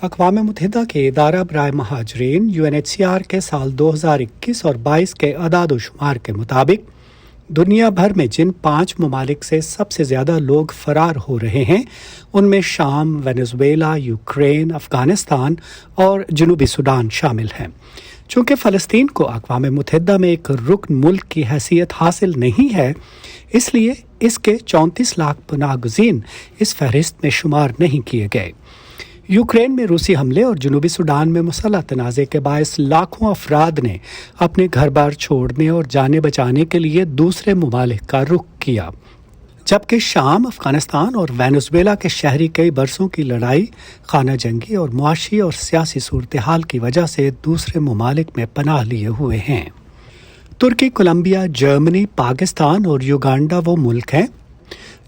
اقوام متحدہ کے ادارہ برائے مہاجرین UNHCR کے سال 2021 اور 22 کے اعداد و شمار کے مطابق دنیا بھر میں جن 5 ممالک سے سب سے زیادہ لوگ فرار ہو رہے ہیں ان میں شام، وینزویلا، یوکرین، افغانستان اور جنوبی سوڈان شامل ہیں۔ چونکہ فلسطین کو اقوام متحدہ میں ایک رکن ملک کی حیثیت حاصل نہیں ہے، اس لیے اس کے 34 لاکھ پناہ گزین اس فہرست میں شمار نہیں کیے گئے۔ یوکرین میں روسی حملے اور جنوبی سوڈان میں مسلح تنازع کے باعث لاکھوں افراد نے اپنے گھر بار چھوڑنے اور جانیں بچانے کے لیے دوسرے ممالک کا رخ کیا، جبکہ شام، افغانستان اور وینزویلا کے شہری کئی برسوں کی لڑائی، خانہ جنگی اور معاشی اور سیاسی صورتحال کی وجہ سے دوسرے ممالک میں پناہ لیے ہوئے ہیں۔ ترکی، کولمبیا، جرمنی، پاکستان اور یوگانڈا وہ ملک ہیں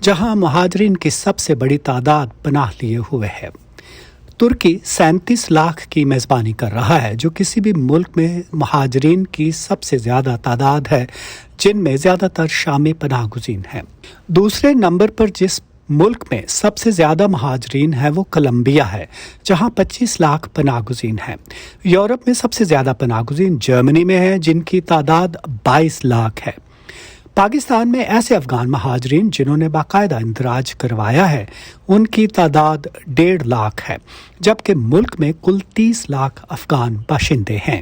جہاں مہاجرین کی سب سے بڑی تعداد پناہ لیے ہوئے ہے۔ ترکی 37 لاکھ کی میزبانی کر رہا ہے، جو کسی بھی ملک میں مہاجرین کی سب سے زیادہ تعداد ہے، جن میں زیادہ تر شامی پناہ گزین ہیں۔ دوسرے نمبر پر جس ملک میں سب سے زیادہ مہاجرین ہیں وہ کولمبیا ہے، جہاں 25 لاکھ پناہ گزین ہیں۔ یورپ میں سب سے زیادہ پناہ گزین جرمنی میں ہیں، جن کی تعداد 22 لاکھ ہے۔ پاکستان میں ایسے افغان مہاجرین جنہوں نے باقاعدہ اندراج کروایا ہے، ان کی تعداد 1.5 لاکھ ہے، جبکہ ملک میں کل 30 لاکھ افغان باشندے ہیں۔